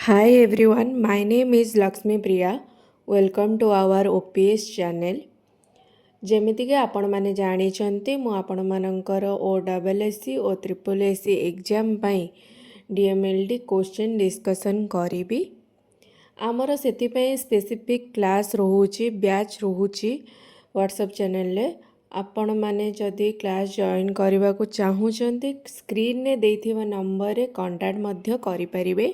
Hi everyone, my name is Lakshmi Priya. Welcome to our OPS channel. ଯେମିତିକି ଆପଣମାନେ ଜାଣିଛନ୍ତି ମୁଁ ଆପଣମାନଙ୍କର OSSC ଓ SSC ଏକ୍ଜାମ୍ ପାଇଁ DMLD କୋଶ୍ଚିନ୍ ଡିସ୍କସନ୍ କରିବି। ଆମର ସେଥିପାଇଁ ସ୍ପେସିଫିକ୍ କ୍ଲାସ୍ ରହୁଛି, ବ୍ୟାଚ୍ ରହୁଛି ହ୍ୱାଟ୍ସଆପ୍ ଚ୍ୟାନେଲରେ। ଆପଣମାନେ ଯଦି କ୍ଲାସ୍ ଜଏନ୍ କରିବାକୁ ଚାହୁଁଛନ୍ତି ସ୍କ୍ରିନ୍ରେ ଦେଇଥିବା ନମ୍ବରରେ କଣ୍ଟାକ୍ଟ ମଧ୍ୟ କରିପାରିବେ।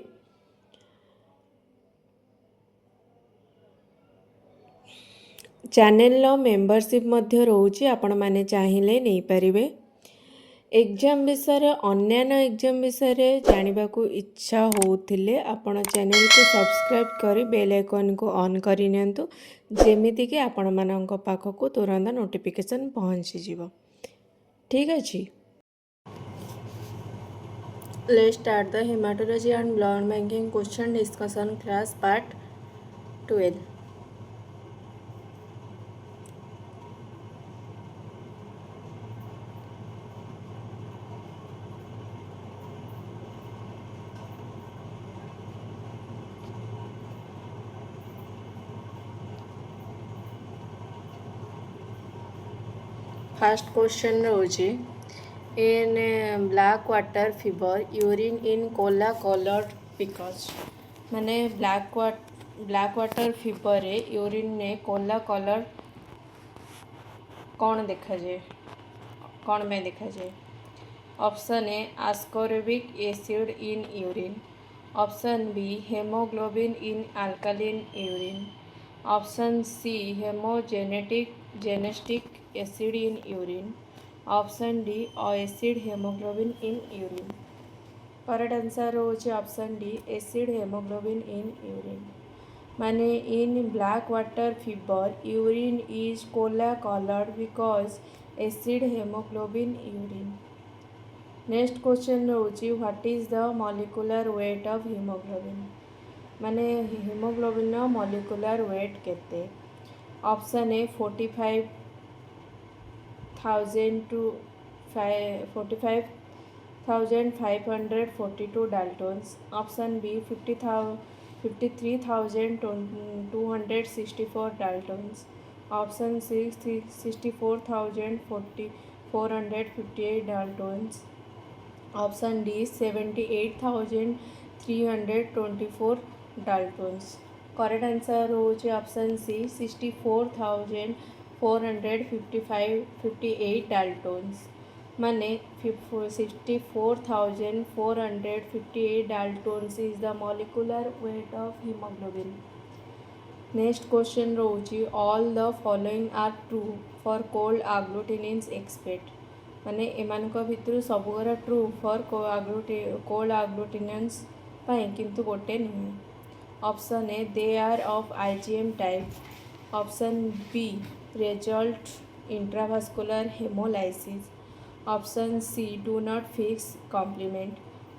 ଚ୍ୟାନେଲର ମେମ୍ବରସିପ୍ ମଧ୍ୟ ରହୁଛି, ଆପଣମାନେ ଚାହିଁଲେ ନେଇପାରିବେ। ଏକ୍ଜାମ୍ ବିଷୟରେ ଅନ୍ୟାନ୍ୟ ଏକ୍ଜାମ୍ ବିଷୟରେ ଜାଣିବାକୁ ଇଚ୍ଛା ହେଉଥିଲେ ଆପଣ ଚ୍ୟାନେଲକୁ ସବସ୍କ୍ରାଇବ୍ କରି ବେଲ୍ ଆଇକନ୍କୁ ଅନ୍ କରିନିଅନ୍ତୁ, ଯେମିତିକି ଆପଣମାନଙ୍କ ପାଖକୁ ତୁରନ୍ତ ନୋଟିଫିକେସନ୍ ପହଞ୍ଚିଯିବ। ଠିକ୍ ଅଛି। Let's start the hematology and blood banking question discussion class part 12. First question रहुची in black water fever urine in cola colored because माने black water fever रे urine ने cola color कौन देखा जाए, कौन में देखा जाए? Option A ascorbic acid in urine, option B hemoglobin in alkaline urine, option C hemogenetic acid in urine, option D acid hemoglobin in urine. Correct answer होची option D acid hemoglobin in urine. माने in black water fever urine is cola colored because acid hemoglobin urine. Next question रोची what is the molecular weight of haemoglobin, माने haemoglobin molecular weight केते? Option A 45,000 to 45,542 daltons, option B 53,264 daltons, option C 64,458 daltons, option D 78,324 daltons. Correct answer होची option C 64,458 daltons. माने 64,458 daltons is the molecular weight of haemoglobin. Next question रोची all the following are true for cold agglutinins expect, माने एमानक भितर सबुरा true for cold agglutinins पाई किंतु गोटे नुहे. Option A they are of IgM type, option B result intravascular haemolysis, option C do not fix complement,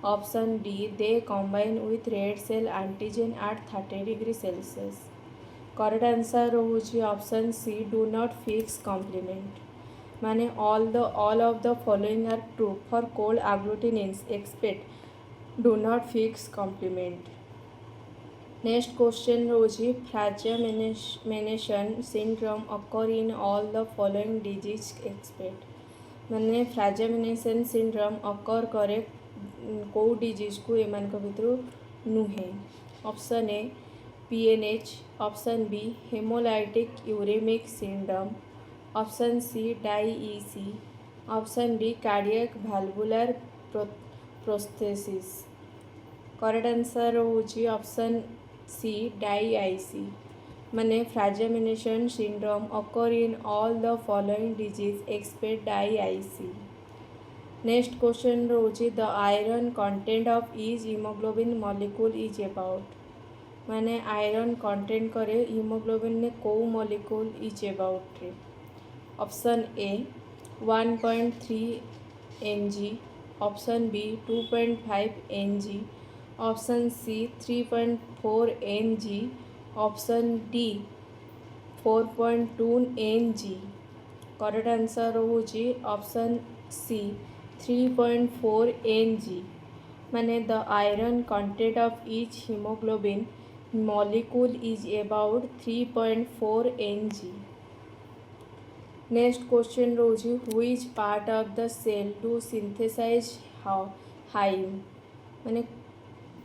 option D they combine with red cell antigen at 30 degree Celsius. Correct answer होची option C do not fix complement. माने all of the following are true for cold agglutinins except do not fix complement. Next question रोची fracture syndrome occur in all the following disease except, माने fracture syndrome occur करे को disease को एमान को भितर नुहे. Option A PNH, option B haemolytic uraemic syndrome, option C DIEC, option D cardiac valvular prosthesis. Correct answer होची option C DIEC. माने fracture syndrome occur in all the following disease except DIEC. Next question रोची the iron content of each haemoglobin molecule is about, माने iron content करे haemoglobin ने को molecule is about रे. Option A 1.3 mg, option B 2.5 mg, option C 3.4 mg, option D 4.2 mg. Correct answer होची option C 3.4 mg. माने the iron content of each haemoglobin molecule is about 3.4 Ng। Next question रोज which part of the cell to synthesize haem माने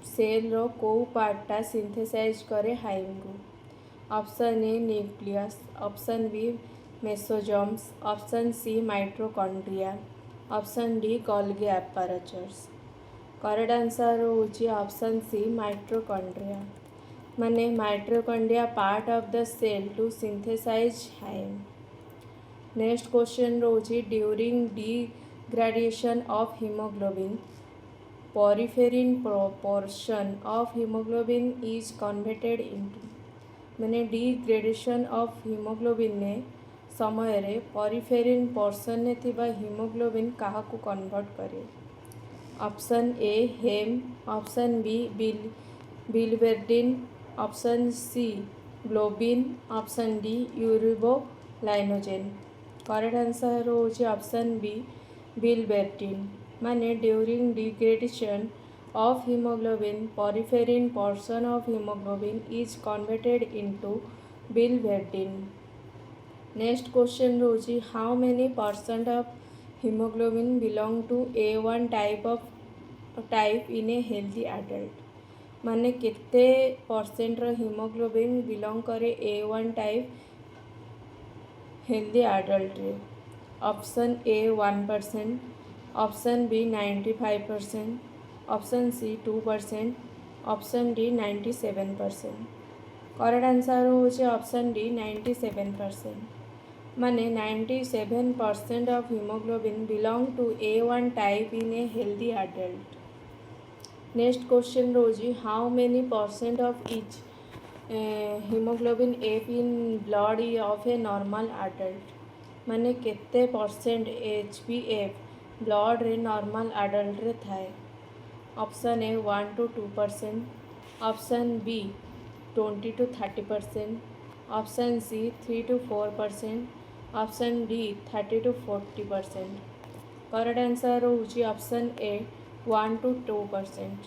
cell रो को पार्टा synthesize करे haem को। Option A nucleus, option B mesosomes, option C mitochondria, option D Golgi apparatus. Correct answer होची option C mitochondria माने mitochondria part of the cell to synthesize haem. Next question रोची during degradation of haemoglobin porphyrin portion of haemoglobin is converted into माने degradation of haemoglobin ने समय रे पॉरिफेरिन portion ने थिबा haemoglobin काहा को कन्वर्ट करे। Option A haem, option B bilirubin, option C globin, option D urobilinogen. Correct answer होची ऑप्शन बी बिलिरुबिन माने during degradation of hemoglobin porphyrin portion of hemoglobin is converted into bilirubin। next question roji how many percent of hemoglobin belong to A1 type in a healthy adult माने केते percent रो haemoglobin belong करे A1 type healthy adult रे। Option A 1%, option B 95%, option C 2%, option D 97%। Correct answer होचे option D 97% माने 97% of haemoglobin belong to A1 type in a healthy adult. Next question रोजी how many percent of each haemoglobin F in blood of a normal adult माने केते percent HbF blood रे normal adult रे थाए। Option A 1 to 2%, option B 20 to 30%, option C 3 to 4%, option D 30 to 40%। Correct answer होची option A 1 to 2%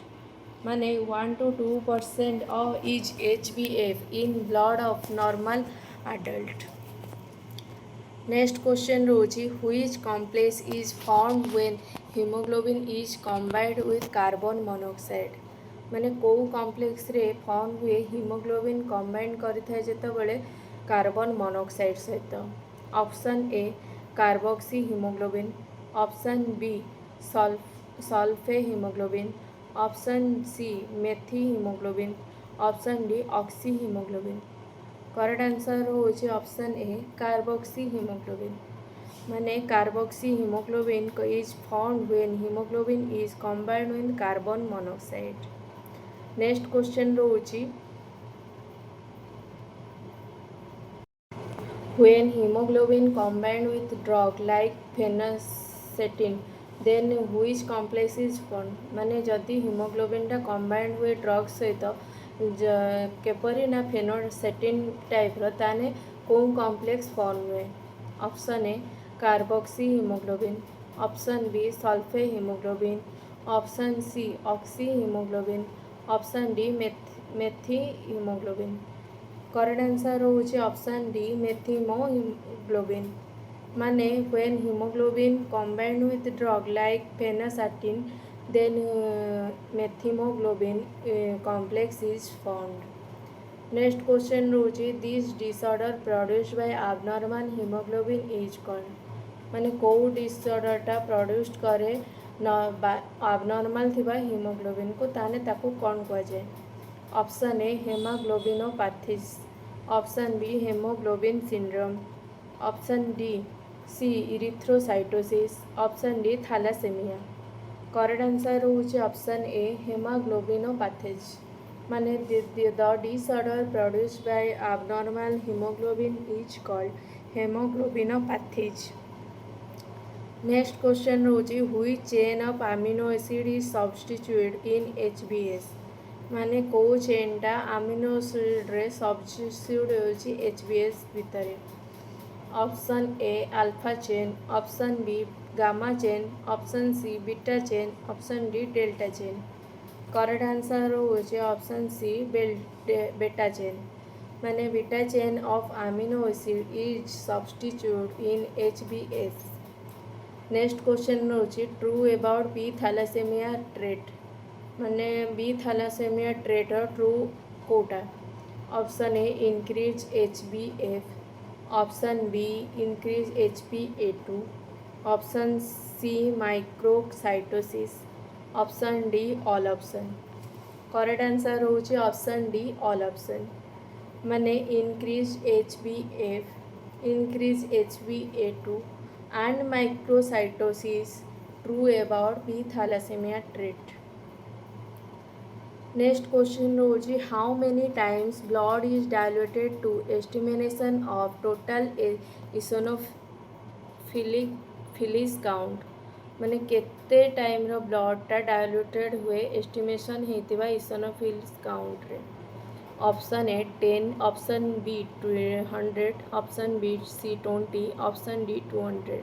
माने 1 to 2% of is HbF in blood of normal adult। Next question रोची which complex is formed when hemoglobin is combined with carbon monoxide माने को complex रे form हुए haemoglobin combine करिथाय जेतेबेले carbon monoxide सहित। Option A carboxyhaemoglobin, option B sulphaemoglobin, option C methaemoglobin, option D oxyhaemoglobin. Correct answer होची option A carboxyhaemoglobin माने carboxyhaemoglobin is found when haemoglobin is combined with carbon monoxide. Next question रोची when hemoglobin combined with drug like phenacetin then which complex is formed माने जदि haemoglobin टा combined हुए drug सहित capri ना फेनोसेटिन type रो ताने को कॉम्प्लेक्स फॉर्म हुए। Option A carboxyhaemoglobin, option B sulphaemoglobin, option C oxyhaemoglobin, option D methaemoglobin. Correct answer होची ऑप्शन डी मेथिमोग्लोबिन माने when hemoglobin combined with drug like phenacetin then methemoglobin complex is formed। next question होची this disorder produced by abnormal hemoglobin is called माने को disorder टा produce करे abnormal थिबा haemoglobin को ताने ताको कौन कह जाए। Option A hemoglobinopathies, option B hemoglobin syndrome, option D C erythrocytosis, option D thalassemia. Correct answer होची ऑप्शन ए हेमोग्लोबिनोपैथीज माने the disorder produced by abnormal hemoglobin is called hemoglobinopathies. Next question होची which chain of amino acid is substituted in HbS माने को चेनटा amino acid रे substitute होची HbS भितरे। Option A alpha chain, option B gamma chain, option C beta chain, option D delta chain. Correct answer होचे option C beta chain माने beta chain of amino acid is substitute in HbS। Next question रोचे true about B thalassemia trait माने B thalassemia trait true कोटा। Option A increase HbF, option B increase HbA2, option C microcytosis, option D all option. Correct answer होची option D all option माने increase HbF, increase HbA2 and microcytosis true about B thalassemia trait। Next question रोजी how many times blood is diluted to estimation of total eosinophils count माने केते time रो ब्लडटा diluted हुए estimation हेतिबा eosinophils count रे। Option A 10, option B 100, option B C 20, option D 200।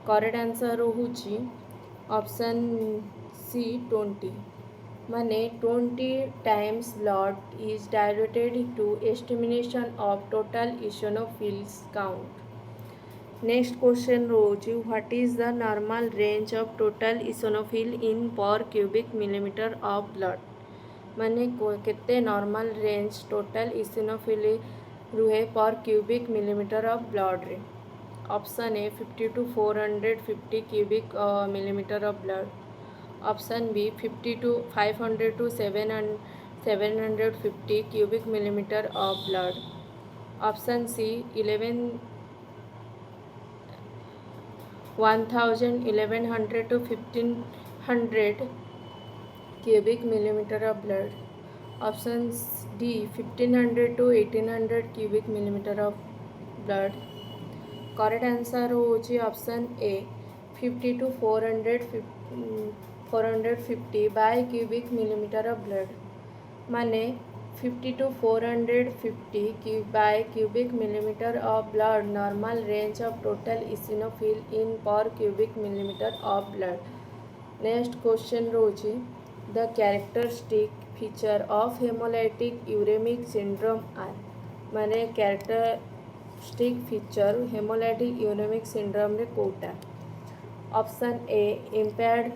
Correct answer होची option C 20 माने 20 times blood is diluted to estimation of total eosinophils count. Next question रोची what is the normal range of total eosinophil in per cubic millimetre of blood माने केते normal range total eosinophil रुहे per cubic millimetre of blood रे। Option A 50 to 450 cubic millimetre of blood, option B 50 to 500 to 750 cubic millimetre of blood, option C 1100 to 1500 cubic millimetre of blood, option D 1500 to 1800 cubic millimetre of blood. Correct answer होची option A 50 to 450 by cubic millimetre of blood माने 50 to 450 by cubic millimetre of blood normal range of total eosinophil in per cubic millimetre of blood. Next question रोची the characteristic feature of hemolytic uraemic syndrome are माने characteristic feature hemolytic uraemic syndrome रे कोटा। Option A impaired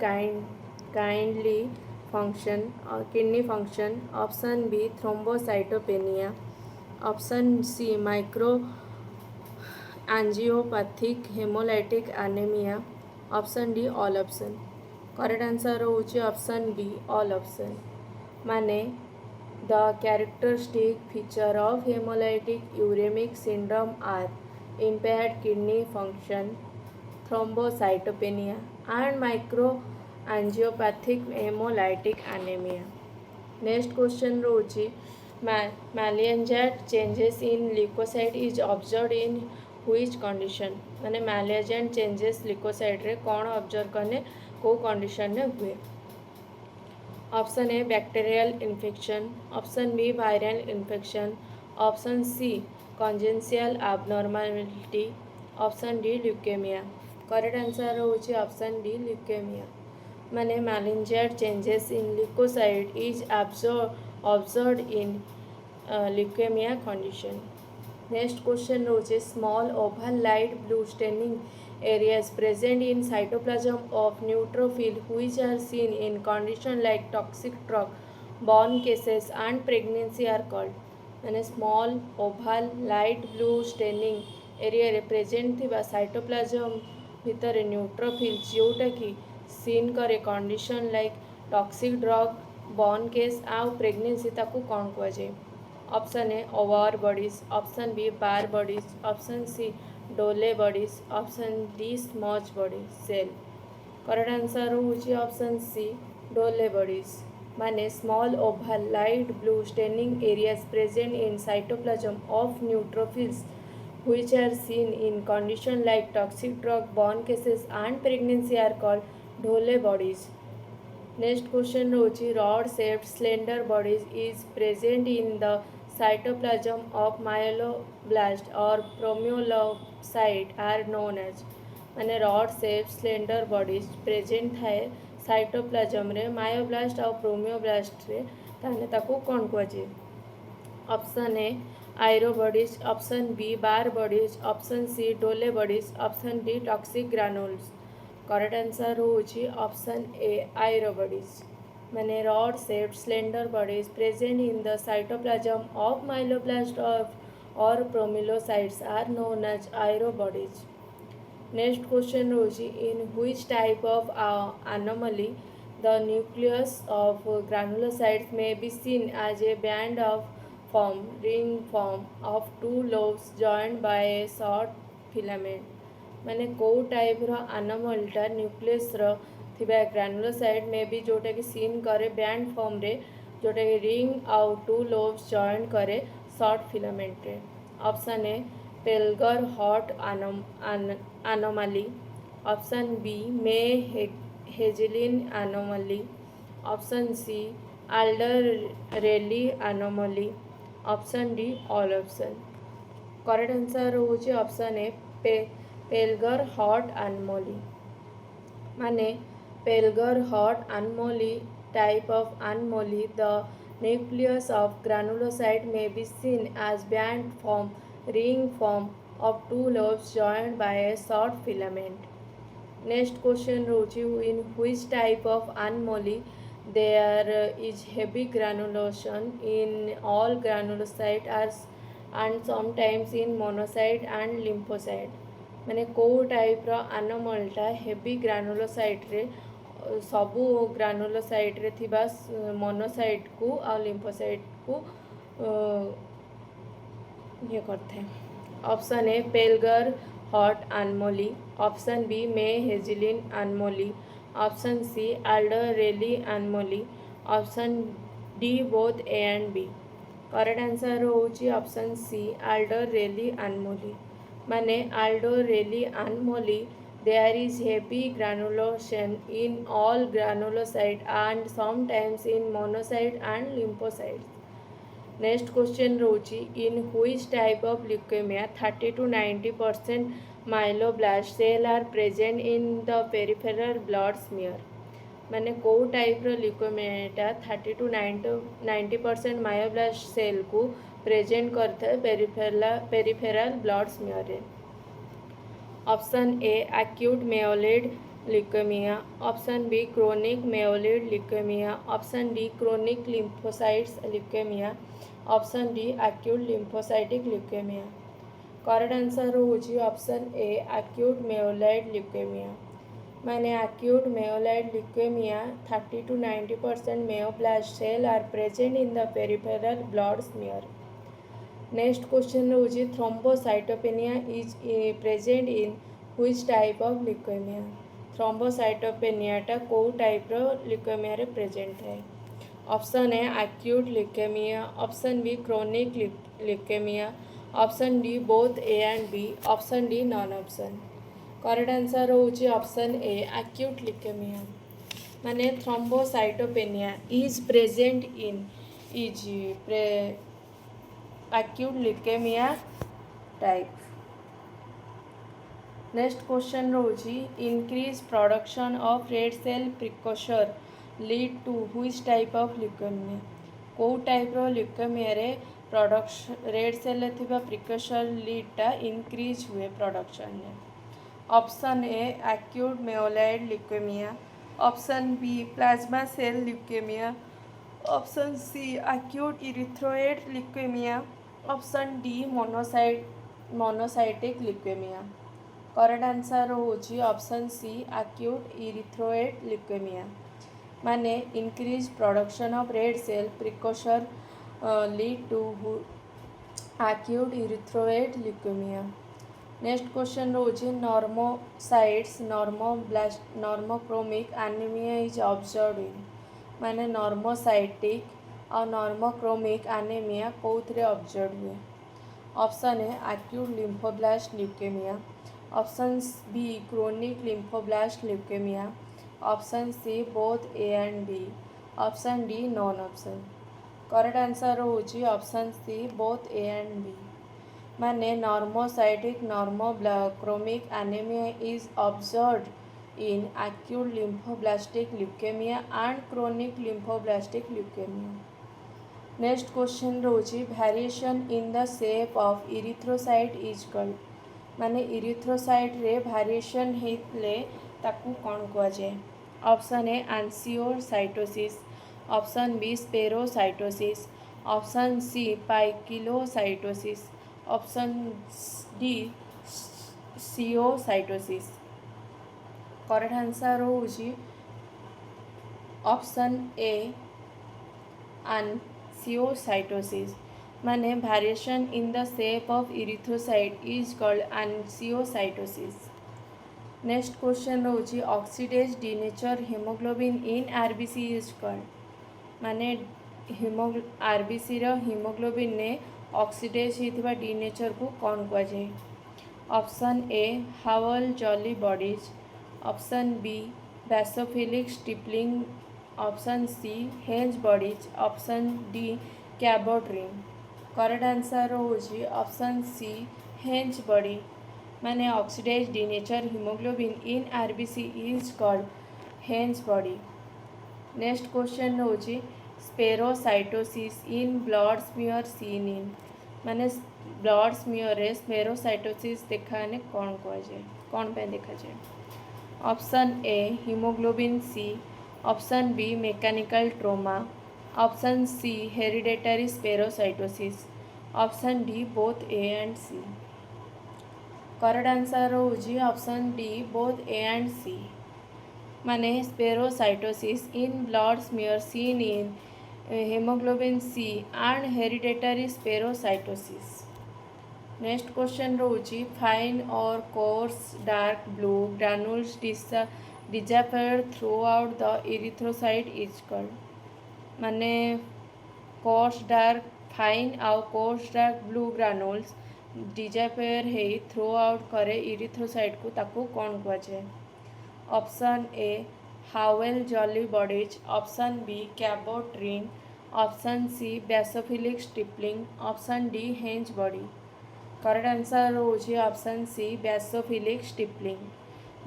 kindly function kidney function, option B thrombocytopenia, option C micro angiopathic hemolytic anaemia, option D all option. Correct answer होची option B all option माने the characteristic feature of hemolytic uraemic syndrome are impaired kidney function, thrombocytopenia and microangiopathic hemolytic anemia। Next question रोची malignant changes in leukocyte is observed in which condition माने malignant changes leukocyte रे कौन observe करने को condition में हुए। Option A bacterial infection, option B viral infection, option C congenital abnormality, option D leukaemia. Correct answer होची option D leukaemia माने malignant changes in leukocyte is observed in leukemia condition। Next question रोचे small oval light blue staining areas present in cytoplasm of neutrophil which are seen in condition like toxic drug borne cases and pregnancy are called माने small oval light blue staining area रे present थिबा cytoplasm भितर neutrophil जोटा कि seen करे condition like toxic drug burn case आउ pregnancy ताकू कौन कह जाए। Option A Auer bodies, option B Barr bodies, option C Dohle bodies, option D smudge body cell. Correct answer होची ऑप्शन सी डोले बॉडीज माने small oval light blue staining areas present in cytoplasm of neutrophils which are seen in condition like toxic drug borne cases and pregnancy are called dhole bodies। Next question rochi rod shaped slender bodies is present in the cytoplasm of myeloblasts or promyelocyte are known as माने rod shaped slender bodies present थाए cytoplasm रे myeloblast और promyeloblast रे ताने ताको कौन कुआजे। Option A Auer bodies, option B Barr bodies, option C Dohle bodies, option D toxic granules. Correct answer होची ऑप्शन ए आयरो बॉडीज। माने rod shaped slender bodies present in the cytoplasm of myeloblast और promyelocytes are known as Auer bodies. Next question रोजी in which type of anomaly the nucleus of granulocytes may be seen as a band of form ring form of two lobes joined by a short filament। माने को type रो anomalटा nucleus रो थिबा granulocyte में भी जोटा कि seen करे band form रे जोटा कि रिंग आउ टू लोब्स जॉइन करे शॉर्ट फिलामेंट रे। Option A Pelger Huet anomaly, option B May Hegglin anomaly, option C Alder Reilly anomaly, option D all option. Correct answer होची option A Pelger Huet anomaly। माने Pelger Huet anomaly type of anomaly the nucleus of granulocyte may be seen as band form ring form of two lobes joined by a short filament। Next question rochi in which type of anomaly there is heavy granulation in all granulocyte and sometimes in monocyte and lymphocyte। माने को type रो anomalटा heavy granulocyte रे सबू granulocyte रे थिबा monocyte को और lymphocyte को ये करते हैं। Option A Pelger Huet anomaly, option B May Hegglin anomaly, option C Alder Reilly anomaly, option D both A and B. Correct answer होची option C Alder Reilly anomaly। माने Alder Reilly anomaly there is heavy granulation in all granulocyte and sometimes in monocyte and lymphocytes। Next question रोची in which type of leukemia 30 to 90% myeloblast cell are present in the peripheral blood smear. माने को type रो ल्यूकेमियाटा 30 to 90% myeloblast cell को present करता है peripheral blood smear रे। Option A acute myeloid leukemia, option B chronic myeloid leukemia, option D chronic lymphocytes leukemia, option D acute lymphocytic leukemia. Correct answer होची option A acute myeloid leukaemia. माने acute myeloid leukemia 30 to 90% myeloblast cell are present in the peripheral blood smear. Next question होची thrombocytopenia is present in which type of leukemia. थ्रोम्बोसाइटोपेनियाटा को type रो leukemia रे present है। Option A acute leukemia, option B chronic leukemia, option D both A and B, option D none option. Correct answer होची option A acute leukemia. माने thrombocytopenia is present in acute leukemia type. Next question रोची increase production of red cell precursor lead to which type of leukemia. को type रो leukemia रे production red cell रे थिबा precursor लीडटा increase हुए production रे। Option A acute myeloid leukemia, option B plasma cell leukemia, option C acute erythroid leukemia, option D monocytic leukemia. Correct answer होची option C acute erythroid leukemia. माने increase production of red cell precursor lead to acute erythroid leukemia. Next question रोची normocytes normochromic anemia is observed in. माने normocytic और normochromic anemia कोथरे observe हुए। Option A acute lymphoblast leukemia, option B chronic lymphoblast leukemia, option C both A and B, option D none option. Correct answer होची option C both A and B. माने normocytic normochromic anemia is observed in acute lymphoblastic leukemia and chronic lymphoblastic leukemia. Next question रोची variation in the shape of erythrocyte is called माने erythrocyte रे variation हेतले ताकू कौन कुआजे. Option A anisocytosis, option B spherocytosis, option C poikilocytosis, option D सियोसाइटोसिस. Correct answer होउची option A anisocytosis माने variation in the shape of erythrocyte is called anisocytosis. Next question रोची oxidised denature hemoglobin in RBC is called माने RBC रो hemoglobin ने oxidised होता denature को कौन कहुए. Option A Howell Jolly bodies, option B basophilic stippling, option C Heinz bodies, option D Cabot ring. Correct answer होची option C Heinz body माने oxidised denature hemoglobin in RBC is called Heinz body. Next question होची spherocytosis in blood smear seen in माने blood smear रे स्पेरोसाइटोसिस देखाने कौन कहुए कौन पे देखा जाए. Option A hemoglobin C, option B mechanical trauma, option C hereditary spherocytosis, option D both A and C. Correct answer होची option D both A and C माने spherocytosis in blood smear seen in hemoglobin C and hereditary spherocytosis. Next question रोची fine और coarse dark blue granules disappear throughout the erythrocyte is called माने coarse dark fine आउ coarse dark blue granules disappear है through out करे erythrocyte को ताकू कौन कहुए. Option A Howell Jolly bodies, option B Cabot ring, option C basophilic stippling, option D Heinz body. Correct answer होची option C basophilic stippling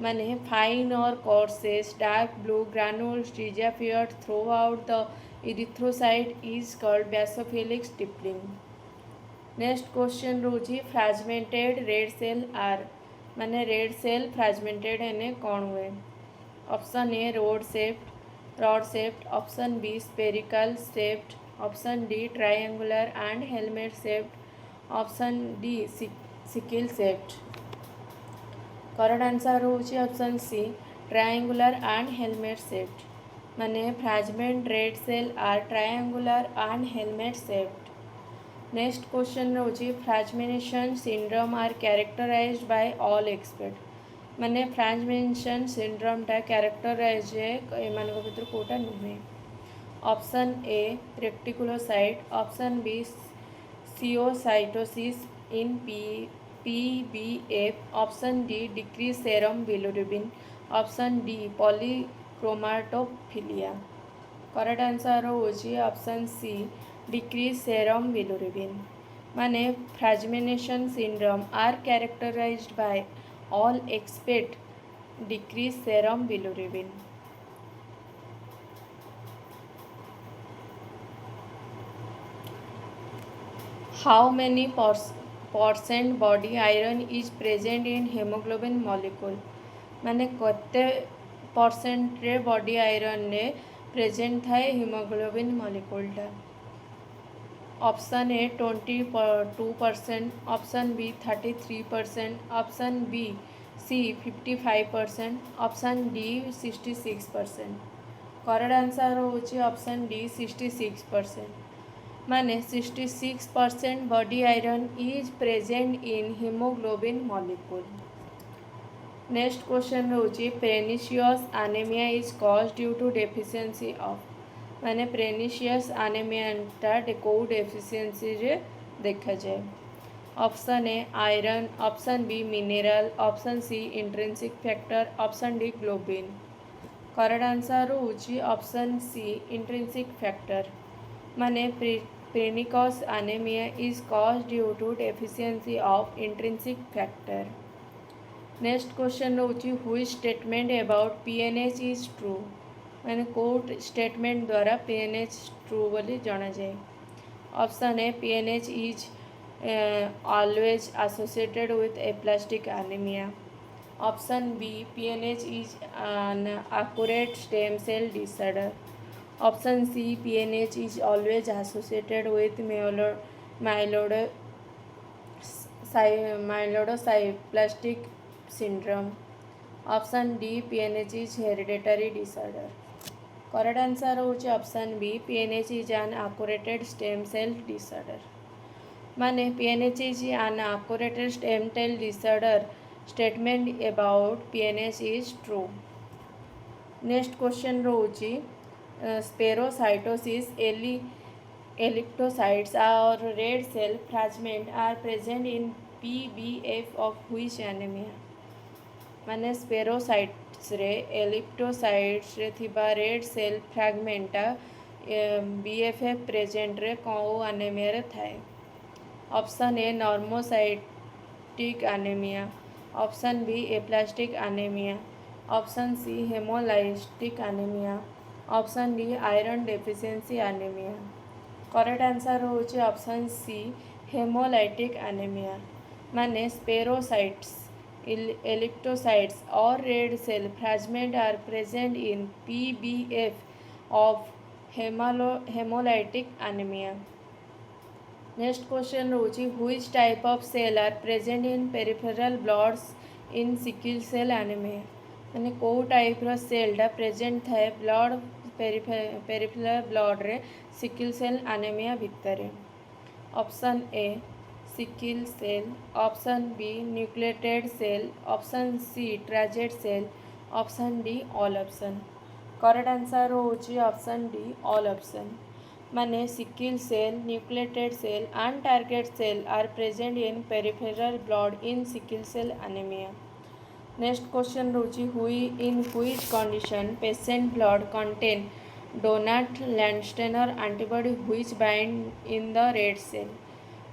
माने fine और coarse dark blue granules disappear throughout the erythrocyte is called basophilic stippling. Next question रोची fragmented red cell are माने red cell fragmented है कौन हुए. Option A rod shaped, option B spherical shaped, option D triangular and helmet shaped, option D sickle shaped. Correct answer होची option C triangular and helmet shaped माने fragment red cell are triangular and helmet shaped. Next question रोची fragmentation syndrome are characterised by all except माने fragmentation सिंड्रोमटा characterise एमान भीतर कोटा नुहे. Option A reticulocyte, option B सियोसाइटोसिस in PBF, option D decrease serum bilirubin, option D polychromatophilia. Correct answer होची option C decrease serum bilirubin माने fragmentation syndrome are characterised by all expect decrease serum bilirubin. How many percent body iron is present in haemoglobin molecule माने कते percent रे body iron ने present थाए haemoglobin मॉलिक्यूलटा. Option A 22%, option B 33%, option B C 55%, option D 66%. Correct answer होची option D 66% माने 66% body iron is present in haemoglobin molecule. Next question होची pernicious anaemia is caused due to deficiency of माने pernicious एनीमियाटा कौ deficiency रे देखा जाए. Option A iron, option B mineral, option C intrinsic factor, option D globin. Correct answer होची option C intrinsic factor माने pernicious anaemia is caused due to deficiency of intrinsic factor. Next question रोचे हुई statement about PNH is true मैंने कोट statement द्वारा PNH true बोली जाना जाए। Option A PNH is always associated with aplastic anaemia. Option B PNH is an accurate stem cell disorder। Option C PNH is always associated with myelodysplastic syndrome। Option D PNH is hereditary disorder. Correct answer होची option B PNH is an accurate stem cell disorder। माने PNH is an accurate stem cell disorder statement about PNH is true। Next question रोची spherocytosis electrocytes or red cell fragment are present in PBF of which anemia। माने स्पेरोसाइट्स रे elliptocytes रे थिबा red cell फ्रैगमेंटा बीएफएफ present रे कौ anaemia रे थाए। Option A normocytic anaemia. Option B aplastic anaemia. Option C haemolytic anaemia. Option D iron deficiency anaemia. Correct answer होची ऑप्शन सी हेमोलाइटिक एनीमिया। माने spherocytes electrocytes or red cell fragment are present in PBF of hemolytic anemia। Next question रोची which type of cell are present in peripheral bloods in sickle cell anemia। माने को type रो सेलटा present थाए blood peripheral blood रे sickle cell anaemia भितर। Option A sickle cell. Option B nucleated cell. Option C target cell. Option D all option. Correct answer होची option D all option. माने sickle cell nucleated cell and target cell are present in peripheral blood in sickle cell anaemia. Next question रोची हुई in which condition patient blood contain Donath Landsteiner antibody which bind in the red cell.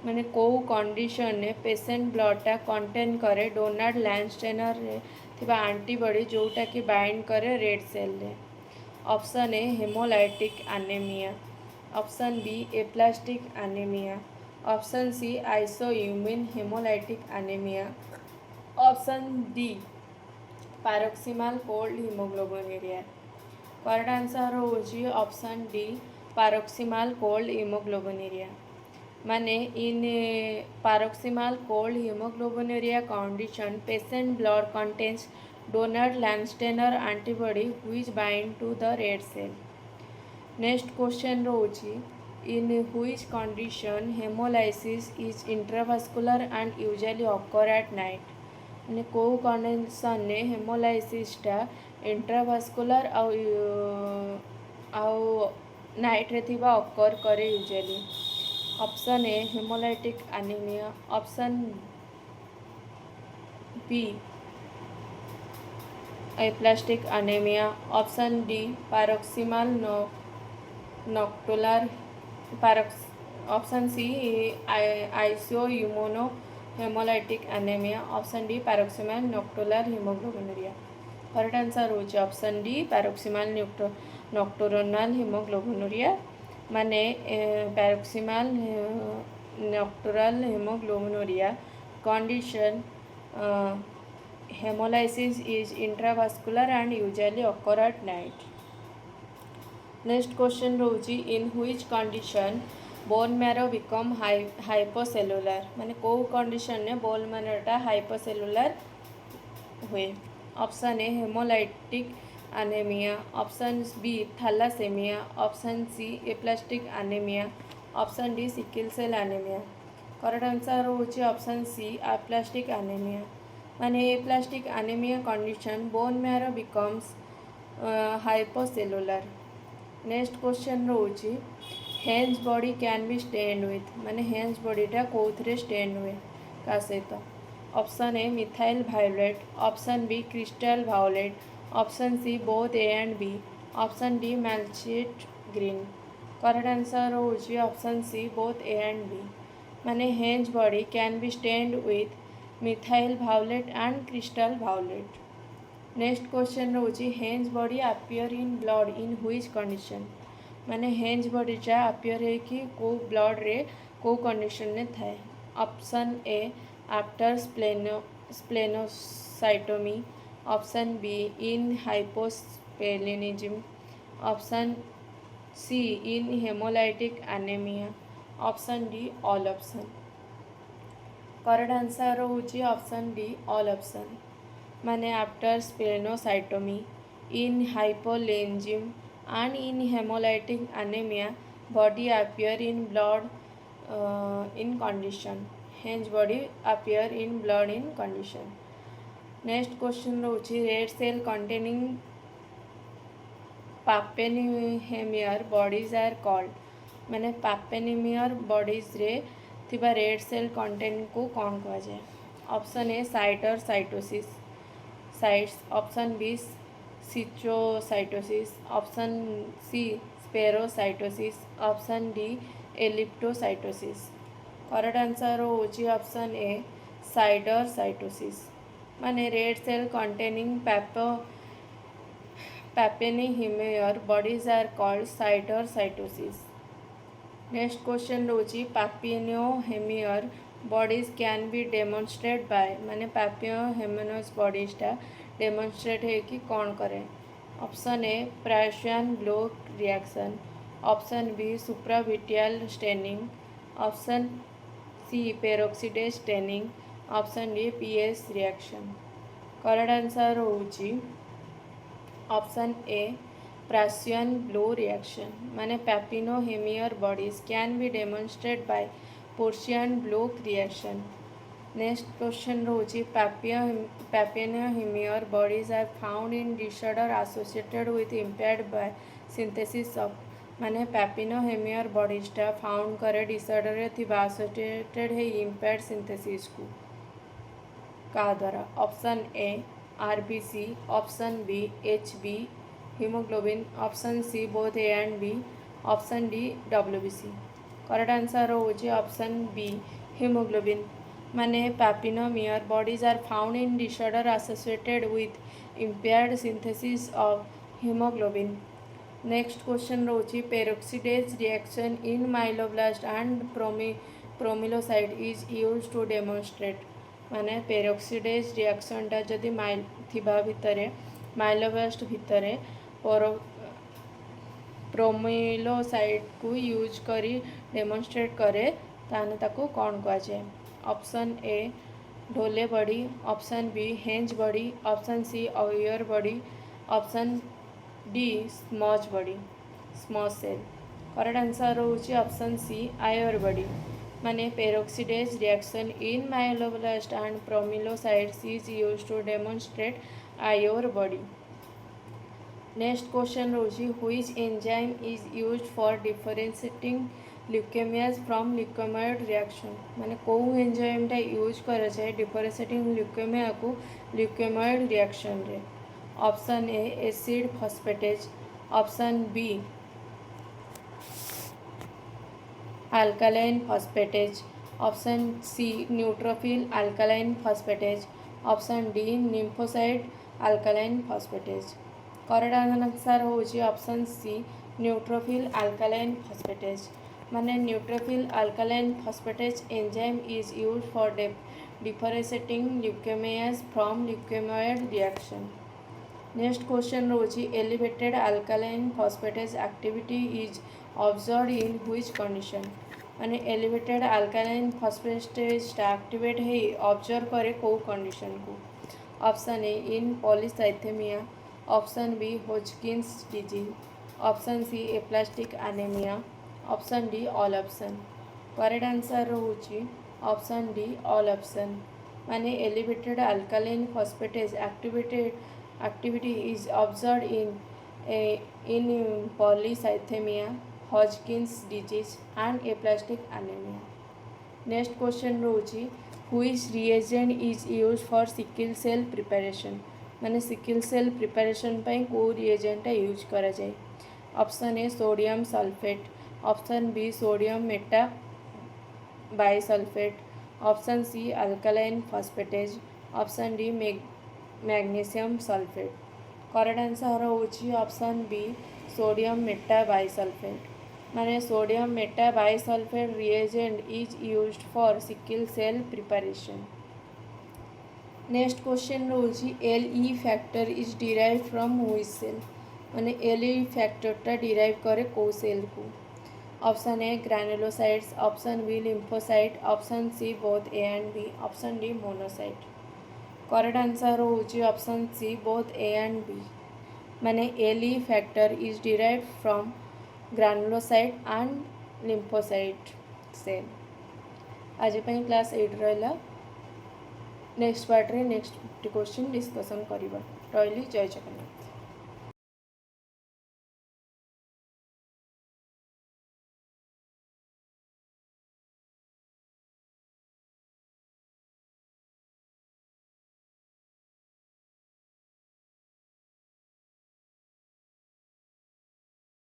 माने को condition ने patient ब्लडटा contain करे Donath Landsteiner रे थिबा antibody जोटा कि बाइंड करे रेड सेल रे। Option A haemolytic anaemia. Option B aplastic anaemia. Option C isoimmune haemolytic anaemia. Option D paroxysmal cold haemoglobinuria. Correct answer होची option D paroxysmal cold haemoglobinuria. माने in paroxysmal cold haemoglobinuria condition patient blood contains donor Landsteiner antibody which bind to the red cell. Next question रोची in which condition haemolysis is intravascular and usually occur at night. माने को condition ने हेमोलाइसिसटा intravascular आउ night रे थिबा occur करे usually. Option A haemolytic anaemia. Option B aplastic anaemia. Option D paroxysmal nocturnal option C isoimmune haemolytic anaemia. Option D paroxysmal nocturnal haemoglobinuria. Correct answer होची option D paroxysmal nocturnal haemoglobinuria. माने paroxysmal nocturnal haemoglobinuria condition hemolysis is intravascular and usually occur at night। Next question रोची in which condition bone marrow become hypocellular. माने को condition ने bone मैरोटा hypocellular हुए। Option A haemolytic anaemia. Option B thalassaemia. Option C aplastic anaemia. Option D sickle cell anaemia. Correct answer होची option C aplastic anaemia. माने aplastic anaemia condition bone marrow becomes hypocellular. Next question रोची Heinz body can be stained with. माने Heinz बॉडीटा कौथरे stained हुए का सहित। Option A methyl violet. Option B crystal violet. Option C both A and B. Option D malachite green. Correct answer होची option C both A and B. माने Heinz body can be stained with methyl violet and crystal violet. Next question रोची Heinz body appear in blood in which condition माने Heinz बॉडीटा appear है कि को blood रे को कंडीशन ने थाए। Option A after splenectomy, option B in hyposplenism, option C in haemolytic anaemia, option D all option. Correct answer होची ऑप्शन डी ऑल ऑप्शन माने after splenectomy, in hyposplenism and in hemolytic anemia body appear in blood in condition hence body appear in blood in condition। next question रोची red cell containing papenimer bodies are called माने papenimer bodies रे थिबा red cell content को कौन कहा जाए। Option A siderocytosis sites, option B सिचोसाइटोसिस, option C spherocytosis, option D elliptocytosis. Correct answer होची option A siderocytosis माने red cell containing papenimer bodies are called siderocytosis. Next question रोची papenimer bodies can be demonstrated by माने papenimer bodies demonstrate है कि कौन करे। Option A Prussian blow reaction, option B supravital staining, option C peroxidase staining, option D PS reaction. Correct answer होची option A Prussian blow reaction माने papenimer bodies can be demonstrated by Prussian blow reaction। Next question रोची papenimer bodies are found in disorder associated with impaired by synthesis of माने papenimer bodies टा found करे disorder रे थिबा associated है impaired synthesis को का द्वारा। Option A RBC, option B Hb haemoglobin, option C both A and B, option D WBC. Correct answer होची ऑप्शन बी हीमोग्लोबिन माने papenimer bodies are found in disorder associated with impaired synthesis of hemoglobin। next question रोची peroxidase reaction in myeloblast and promyelocyte is used to demonstrate माने peroxidase reaction टा जदि थिबा भितरे myeloblast भितरे प्रोमिलोसाइट को use करी demonstrate करे ताने ताको कौन कहा जाए। Option A Dohle body, option B Heinz body, option C Auer body, option D smudge body smudge cell. Correct answer होची ऑप्शन सी आयर बॉडी माने peroxidase reaction in myeloblast and promyelocytes is used to demonstrate Auer body. Next question रोची which enzyme is used for differentiating leukaemias from leukaemoid reaction माने कौ एंजाइमटा use करा जाए differentiating leukaemia को leukaemoid reaction रे। Option A acid phosphatase, option B alkaline phosphatase, option C neutrophil alkaline phosphatase, option D lymphocyte alkaline phosphatase. Correct answer होची option C neutrophil alkaline phosphatase माने neutrophil alkaline phosphatase enzyme is used for differentiating leukaemias from leukaemoid reaction. Next question रोची elevated alkaline phosphatase activity is observed in which condition माने elevated alkaline phosphatase activate है observe करे को condition को। Option A in polycythaemia, option B Hodgkin's disease, option C aplastic anaemia, option D all option. Correct answer होची option D all option माने elevated alkaline phosphatase activity is observed in polycythemia, Hodgkin's disease and aplastic anemia। Next question रोची which reagent is used for sickle cell preparation माने sickle cell preparation पाई को reagent use करा जाए। Option A sodium sulphate, option B sodium metabisulphate, option C alkaline phosphatase, option D magnesium sulphate. Correct answer होची option B sodium metabisulphate. माने sodium metabisulphate reagent is used for sickle cell preparation. Next question रोची L E factor is derive from which cell. माने L E फैक्टरटा derive करे को cell को। Option A granulocytes, option B lymphocyte, option C both A and B, option D monocyte. Correct answer होची option C both A and B. माने L E factor is derive from granulocyte and lymphocyte cell. आज class 8 रहा। Next part रे next question discussion करवा। रही जय जगन्नाथ।